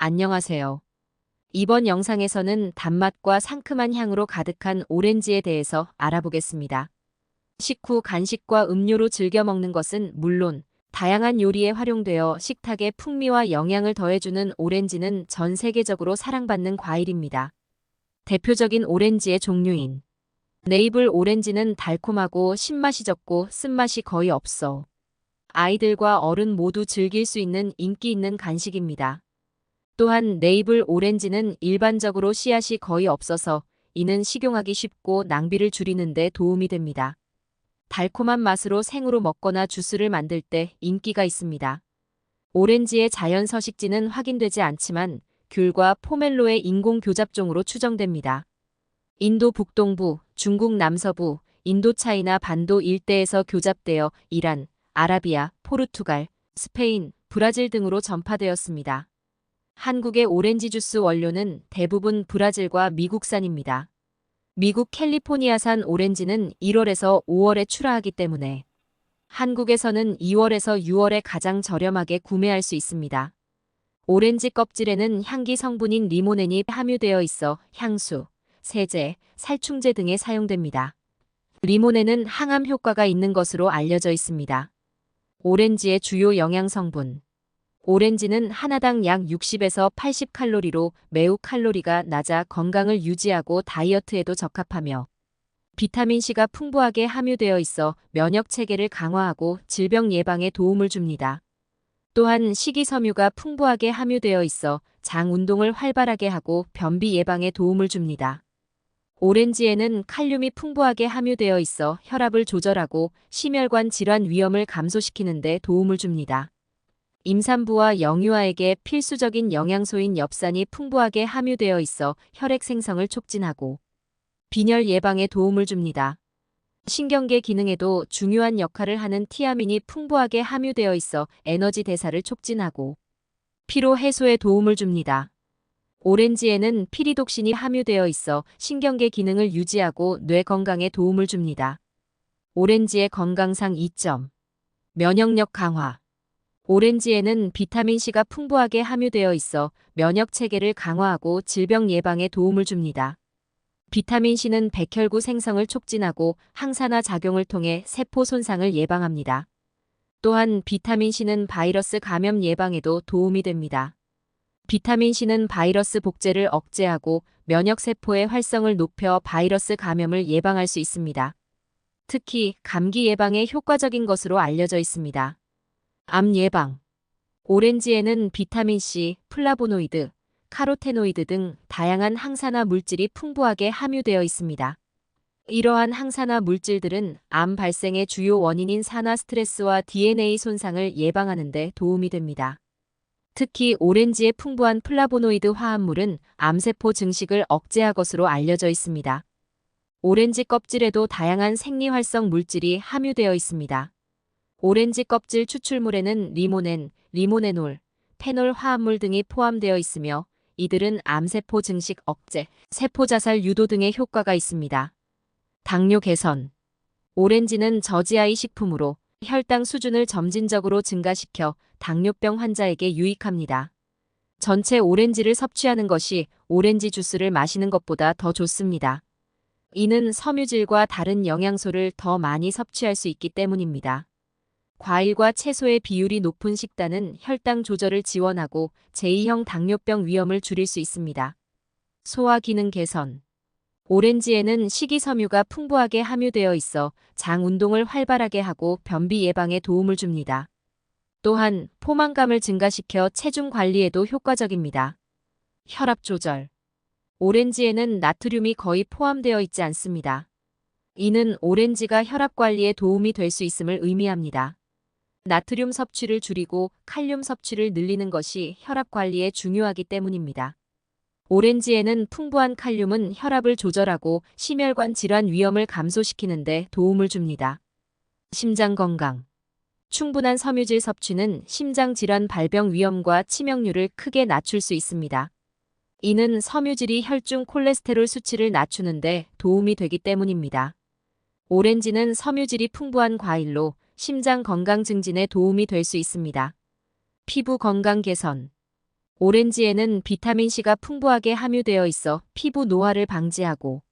안녕하세요. 이번 영상에서는 단맛과 상큼한 향으로 가득한 오렌지에 대해서 알아보겠습니다. 식후 간식과 음료로 즐겨 먹는 것은 물론 다양한 요리에 활용되어 식탁의 풍미와 영양을 더해주는 오렌지는 전 세계적으로 사랑받는 과일입니다. 대표적인 오렌지의 종류인 네이블 오렌지는 달콤하고 신맛이 적고 쓴맛이 거의 없어 아이들과 어른 모두 즐길 수 있는 인기 있는 간식입니다. 또한 네이블 오렌지는 일반적으로 씨앗이 거의 없어서 이는 식용하기 쉽고 낭비를 줄이는 데 도움이 됩니다. 달콤한 맛으로 생으로 먹거나 주스를 만들 때 인기가 있습니다. 오렌지의 자연 서식지는 확인되지 않지만 귤과 포멜로의 인공 교잡종으로 추정됩니다. 인도 북동부, 중국 남서부, 인도차이나 반도 일대에서 교잡되어 이란, 아라비아, 포르투갈, 스페인, 브라질 등으로 전파되었습니다. 한국의 오렌지 주스 원료는 대부분 브라질과 미국산입니다. 미국 캘리포니아산 오렌지는 1월에서 5월에 출하하기 때문에 한국에서는 2월에서 6월에 가장 저렴하게 구매할 수 있습니다. 오렌지 껍질에는 향기 성분인 리모넨이 함유되어 있어 향수, 세제, 살충제 등에 사용됩니다. 리모넨은 항암 효과가 있는 것으로 알려져 있습니다. 오렌지의 주요 영양 성분 오렌지는 하나당 약 60에서 80칼로리로 매우 칼로리가 낮아 건강을 유지하고 다이어트에도 적합하며 비타민C가 풍부하게 함유되어 있어 면역 체계를 강화하고 질병 예방에 도움을 줍니다. 또한 식이섬유가 풍부하게 함유되어 있어 장 운동을 활발하게 하고 변비 예방에 도움을 줍니다. 오렌지에는 칼륨이 풍부하게 함유되어 있어 혈압을 조절하고 심혈관 질환 위험을 감소시키는 데 도움을 줍니다. 임산부와 영유아에게 필수적인 영양소인 엽산이 풍부하게 함유되어 있어 혈액 생성을 촉진하고 빈혈 예방에 도움을 줍니다. 신경계 기능에도 중요한 역할을 하는 티아민이 풍부하게 함유되어 있어 에너지 대사를 촉진하고 피로 해소에 도움을 줍니다. 오렌지에는 피리독신이 함유되어 있어 신경계 기능을 유지하고 뇌 건강에 도움을 줍니다. 오렌지의 건강상 이점 면역력 강화 오렌지에는 비타민C가 풍부하게 함유되어 있어 면역 체계를 강화하고 질병 예방에 도움을 줍니다. 비타민C는 백혈구 생성을 촉진하고 항산화 작용을 통해 세포 손상을 예방합니다. 또한 비타민C는 바이러스 감염 예방에도 도움이 됩니다. 비타민C는 바이러스 복제를 억제하고 면역세포의 활성을 높여 바이러스 감염을 예방할 수 있습니다. 특히 감기 예방에 효과적인 것으로 알려져 있습니다. 암 예방 오렌지에는 비타민C, 플라보노이드, 카로테노이드 등 다양한 항산화 물질이 풍부하게 함유되어 있습니다. 이러한 항산화 물질들은 암 발생의 주요 원인인 산화 스트레스와 DNA 손상을 예방하는 데 도움이 됩니다. 특히 오렌지의 풍부한 플라보노이드 화합물은 암세포 증식을 억제할 것으로 알려져 있습니다. 오렌지 껍질에도 다양한 생리활성 물질이 함유되어 있습니다. 오렌지 껍질 추출물에는 리모넨, 리모네놀, 페놀 화합물 등이 포함되어 있으며 이들은 암세포 증식 억제, 세포 자살 유도 등의 효과가 있습니다. 당뇨 개선 오렌지는 저지아이 식품으로 혈당 수준을 점진적으로 증가시켜 당뇨병 환자에게 유익합니다. 전체 오렌지를 섭취하는 것이 오렌지 주스를 마시는 것보다 더 좋습니다. 이는 섬유질과 다른 영양소를 더 많이 섭취할 수 있기 때문입니다. 과일과 채소의 비율이 높은 식단은 혈당 조절을 지원하고 제2형 당뇨병 위험을 줄일 수 있습니다. 소화 기능 개선 오렌지에는 식이섬유가 풍부하게 함유되어 있어 장 운동을 활발하게 하고 변비 예방에 도움을 줍니다. 또한 포만감을 증가시켜 체중 관리에도 효과적입니다. 혈압 조절 오렌지에는 나트륨이 거의 포함되어 있지 않습니다. 이는 오렌지가 혈압 관리에 도움이 될 수 있음을 의미합니다. 나트륨 섭취를 줄이고 칼륨 섭취를 늘리는 것이 혈압 관리에 중요하기 때문입니다. 오렌지에는 풍부한 칼륨은 혈압을 조절하고 심혈관 질환 위험을 감소시키는 데 도움을 줍니다. 심장 건강 충분한 섬유질 섭취는 심장 질환 발병 위험과 치명률을 크게 낮출 수 있습니다. 이는 섬유질이 혈중 콜레스테롤 수치를 낮추는 데 도움이 되기 때문입니다. 오렌지는 섬유질이 풍부한 과일로 심장 건강 증진에 도움이 될 수 있습니다. 피부 건강 개선 오렌지에는 비타민C가 풍부하게 함유되어 있어 피부 노화를 방지하고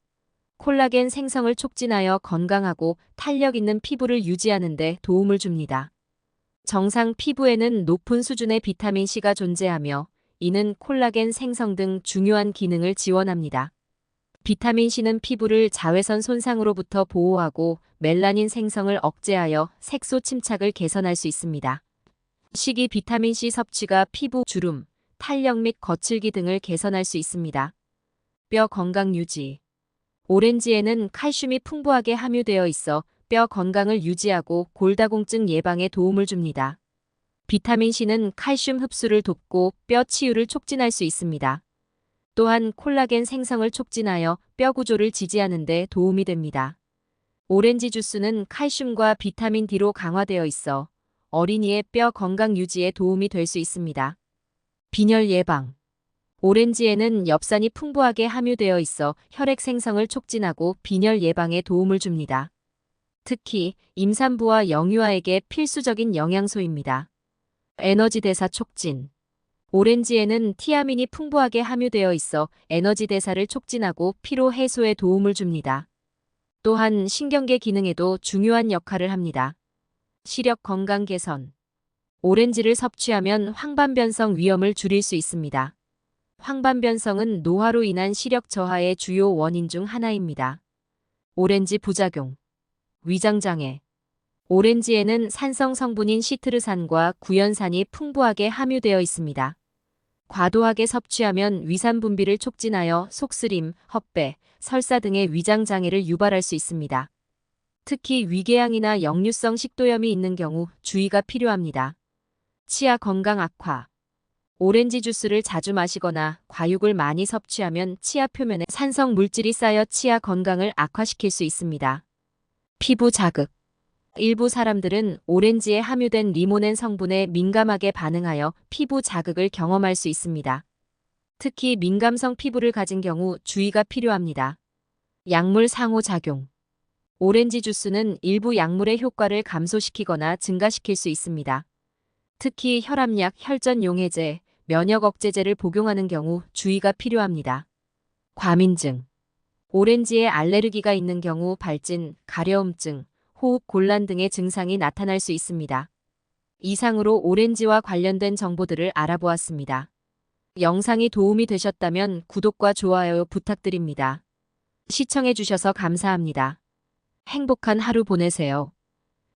콜라겐 생성을 촉진하여 건강하고 탄력 있는 피부를 유지하는 데 도움을 줍니다. 정상 피부에는 높은 수준의 비타민C가 존재하며 이는 콜라겐 생성 등 중요한 기능을 지원합니다. 비타민C는 피부를 자외선 손상으로부터 보호하고 멜라닌 생성을 억제하여 색소 침착을 개선할 수 있습니다. 식이 비타민C 섭취가 피부 주름, 탄력 및 거칠기 등을 개선할 수 있습니다. 뼈 건강 유지. 오렌지에는 칼슘이 풍부하게 함유되어 있어 뼈 건강을 유지하고 골다공증 예방에 도움을 줍니다. 비타민C는 칼슘 흡수를 돕고 뼈 치유를 촉진할 수 있습니다. 또한 콜라겐 생성을 촉진하여 뼈 구조를 지지하는 데 도움이 됩니다. 오렌지 주스는 칼슘과 비타민 D로 강화되어 있어 어린이의 뼈 건강 유지에 도움이 될 수 있습니다. 빈혈 예방. 오렌지에는 엽산이 풍부하게 함유되어 있어 혈액 생성을 촉진하고 빈혈 예방에 도움을 줍니다. 특히 임산부와 영유아에게 필수적인 영양소입니다. 에너지 대사 촉진. 오렌지에는 티아민이 풍부하게 함유되어 있어 에너지 대사를 촉진하고 피로 해소에 도움을 줍니다. 또한 신경계 기능에도 중요한 역할을 합니다. 시력 건강 개선. 오렌지를 섭취하면 황반변성 위험을 줄일 수 있습니다. 황반변성은 노화로 인한 시력 저하의 주요 원인 중 하나입니다. 오렌지 부작용. 위장장애. 오렌지에는 산성 성분인 시트르산과 구연산이 풍부하게 함유되어 있습니다. 과도하게 섭취하면 위산 분비를 촉진하여 속쓰림, 헛배, 설사 등의 위장장애를 유발할 수 있습니다. 특히 위궤양이나 역류성 식도염이 있는 경우 주의가 필요합니다. 치아 건강 악화. 오렌지 주스를 자주 마시거나 과육을 많이 섭취하면 치아 표면에 산성 물질이 쌓여 치아 건강을 악화시킬 수 있습니다. 피부 자극. 일부 사람들은 오렌지에 함유된 리모넨 성분에 민감하게 반응하여 피부 자극을 경험할 수 있습니다. 특히 민감성 피부를 가진 경우 주의가 필요합니다. 약물 상호작용. 오렌지 주스는 일부 약물의 효과를 감소시키거나 증가시킬 수 있습니다. 특히 혈압약, 혈전용해제, 면역 억제제를 복용하는 경우 주의가 필요합니다. 과민증. 오렌지에 알레르기가 있는 경우 발진, 가려움증, 호흡 곤란 등의 증상이 나타날 수 있습니다. 이상으로 오렌지와 관련된 정보들을 알아보았습니다. 영상이 도움이 되셨다면 구독과 좋아요 부탁드립니다. 시청해주셔서 감사합니다. 행복한 하루 보내세요.